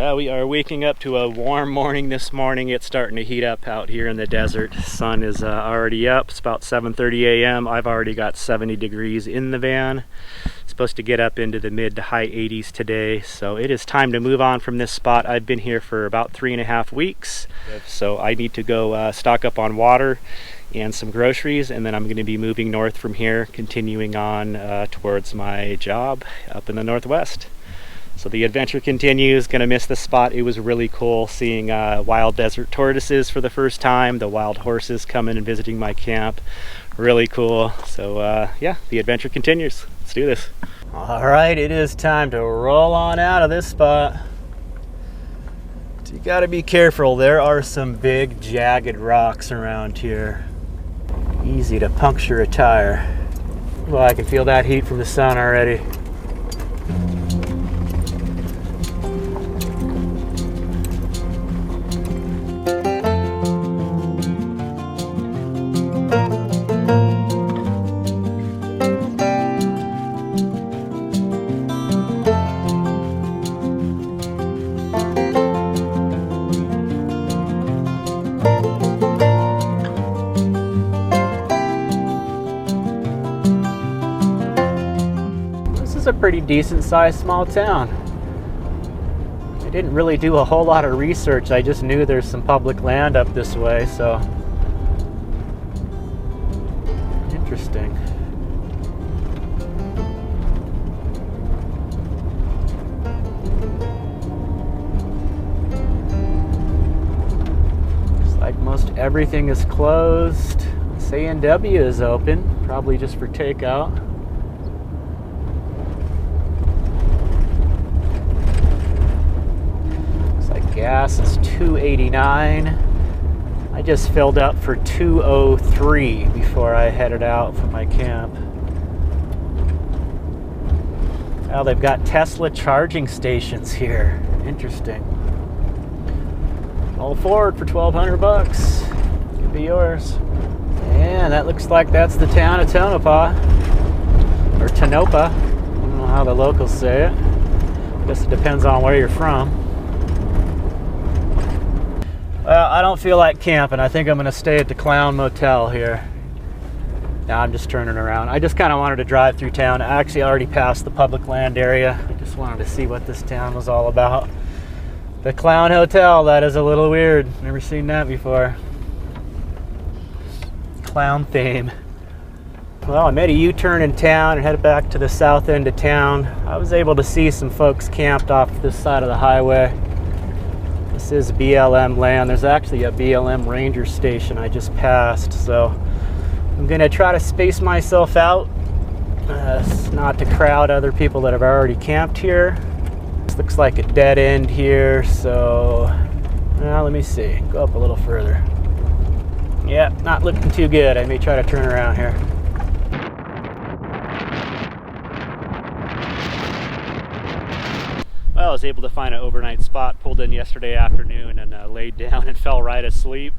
Well, we are waking up to a warm morning this morning. It's starting to heat up out here in the desert. Sun is already up. It's about 7:30 a.m. I've already got 70 degrees in the van. It's supposed to get up into the mid to high 80s today. So it is time to move on from this spot. I've been here for about 3.5 weeks. So I need to go stock up on water and some groceries, and then I'm going to be moving north from here, continuing on towards my job up in the northwest. So the adventure continues. Gonna miss this spot. It was really cool seeing wild desert tortoises for the first time, the wild horses coming and visiting my camp. Really cool. So yeah, the adventure continues. Let's do this. All right, it is time to roll on out of this spot. You gotta be careful. There are some big jagged rocks around here. Easy to puncture a tire. Well, I can feel that heat from the sun already. A pretty decent sized small town. I didn't really do a whole lot of research. I just knew there's some public land up this way, so interesting. Looks like most everything is closed. A&W is open, probably just for takeout. Gas is $2.89. I just filled up for $2.03 before I headed out from my camp. Well, they've got Tesla charging stations here. Interesting. All forward for $1,200. Could be yours. And that looks like that's the town of Tonopah. Or Tonopah. I don't know how the locals say it. I guess it depends on where you're from. Well, I don't feel like camping. I think I'm going to stay at the Clown Motel here. Now I'm just turning around. I just kind of wanted to drive through town. I actually already passed the public land area. I just wanted to see what this town was all about. The Clown Hotel, that is a little weird. Never seen that before. Clown theme. Well, I made a U-turn in town and headed back to the south end of town. I was able to see some folks camped off this side of the highway. This is BLM land. There's actually a BLM ranger station I just passed, so I'm gonna try to space myself out, not to crowd other people that have already camped here. This looks like a dead end here, so let me see. Go up a little further. Yeah, not looking too good. I may try to turn around here. Well, I was able to find an overnight spot, pulled in yesterday afternoon and laid down and fell right asleep.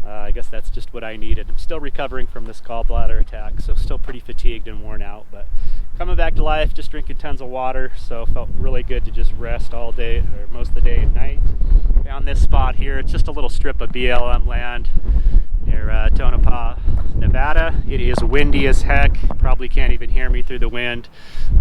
I guess that's just what I needed. I'm still recovering from this gallbladder attack, so still pretty fatigued and worn out, but coming back to life, just drinking tons of water, so felt really good to just rest all day, or most of the day and night. Found this spot here. It's just a little strip of BLM land near Tonopah, Nevada. It is windy as heck. Probably can't even hear me through the wind.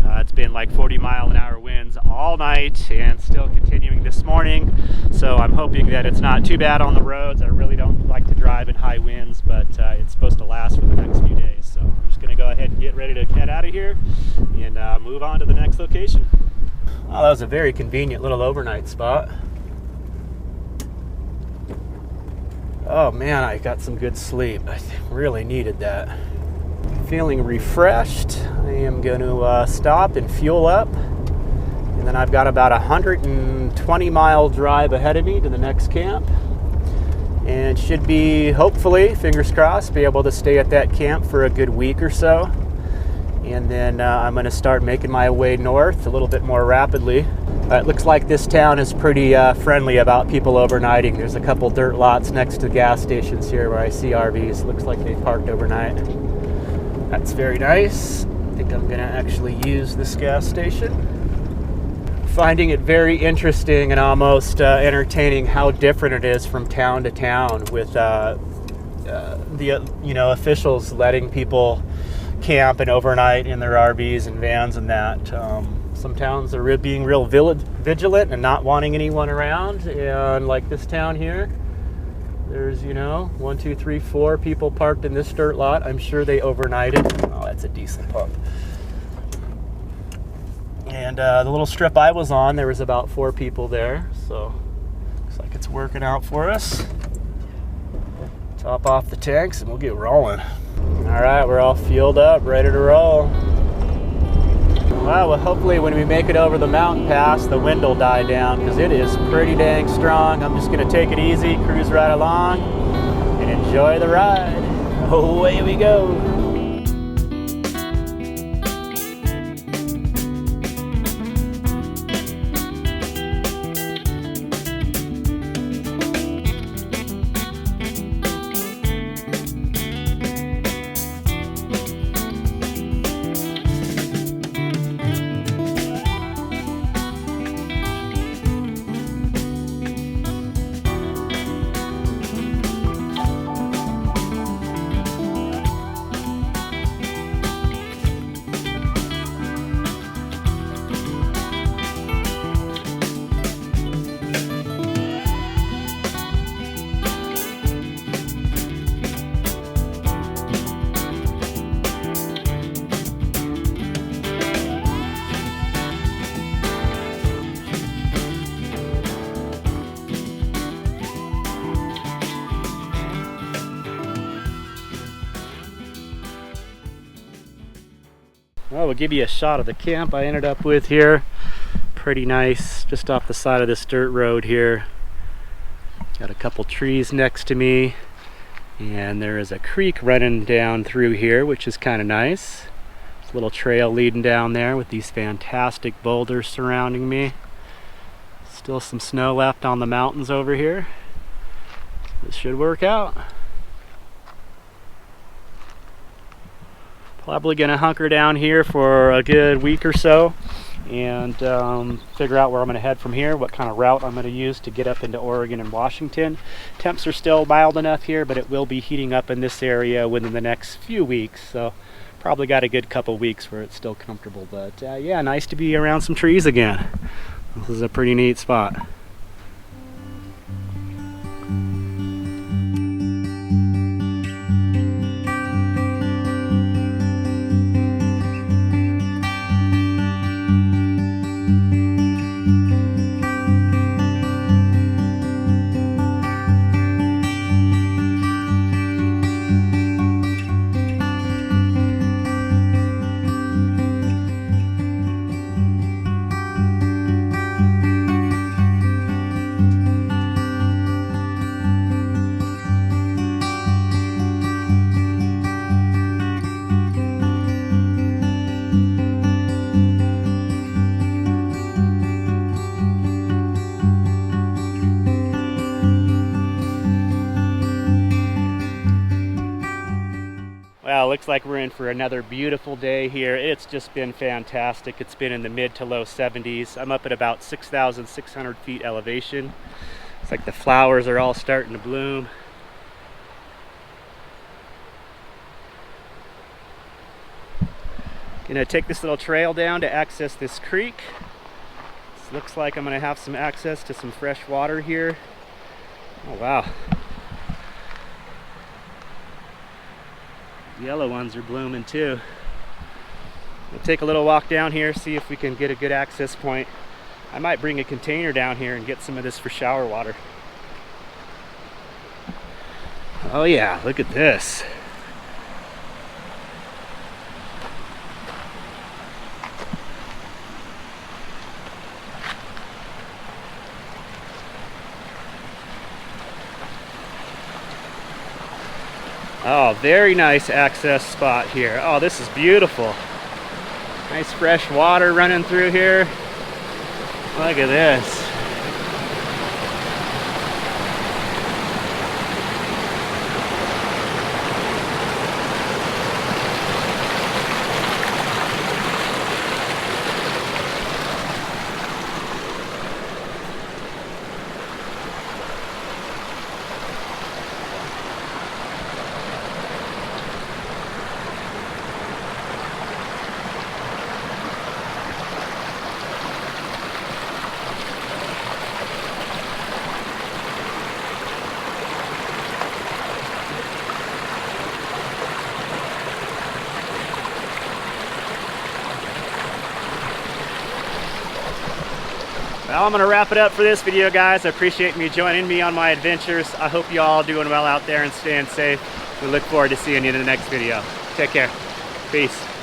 It's been like 40-mile-an-hour winds all night and still continuing this morning. So I'm hoping that it's not too bad on the roads. I really don't like to drive in high winds, but it's supposed to last for the next few days. So I'm just gonna go ahead and get ready to head out of here and move on to the next location. Oh, that was a very convenient little overnight spot. Oh man, I got some good sleep. I really needed that. Feeling refreshed. I am going to stop and fuel up. And then I've got about a 120-mile drive ahead of me to the next camp. And should be, hopefully, fingers crossed, be able to stay at that camp for a good week or so. And then I'm going to start making my way north a little bit more rapidly. It looks like this town is pretty friendly about people overnighting. There's a couple dirt lots next to gas stations here where I see RVs. Looks like they parked overnight. That's very nice. I think I'm going to actually use this gas station. finding it very interesting and almost entertaining how different it is from town to town, with the officials letting people camp and overnight in their RVs and vans and that. Some towns are being real vigilant and not wanting anyone around, and like this town here, there's 1, 2, 3, 4 people parked in this dirt lot. I'm sure they overnighted. Oh, that's a decent pump. And the little strip I was on, there was about 4 people there, so looks like it's working out for us. Top off the tanks and we'll get rolling. All right, we're all fueled up, ready to roll. Well, hopefully when we make it over the mountain pass, the wind will die down, because it is pretty dang strong. I'm just gonna take it easy, cruise right along, and enjoy the ride. Away we go. Well, we'll give you a shot of the camp I ended up with here. Pretty nice, just off the side of this dirt road here. Got a couple trees next to me, and there is a creek running down through here, which is kind of nice. There's a little trail leading down there with these fantastic boulders surrounding me. Still some snow left on the mountains over here. This should work out. Probably gonna hunker down here for a good week or so and figure out where I'm gonna head from here, what kind of route I'm gonna use to get up into Oregon and Washington. Temps are still mild enough here, but it will be heating up in this area within the next few weeks, so probably got a good couple weeks where it's still comfortable. But yeah, nice to be around some trees again. This is a pretty neat spot. Well, looks like we're in for another beautiful day here. It's just been fantastic. It's been in the mid to low 70s. I'm up at about 6,600 feet elevation. It's like the flowers are all starting to bloom. Gonna take this little trail down to access this creek. This looks like I'm gonna have some access to some fresh water here. Oh wow. Yellow ones are blooming too. We'll take a little walk down here, see if we can get a good access point. I might bring a container down here and get some of this for shower water. Oh yeah, look at this. Oh, very nice access spot here. Oh, this is beautiful. Nice fresh water running through here. Look at this. Well, I'm going to wrap it up for this video, guys. I appreciate you joining me on my adventures. I hope you all doing well out there and staying safe. We look forward to seeing you in the next video. Take care. Peace.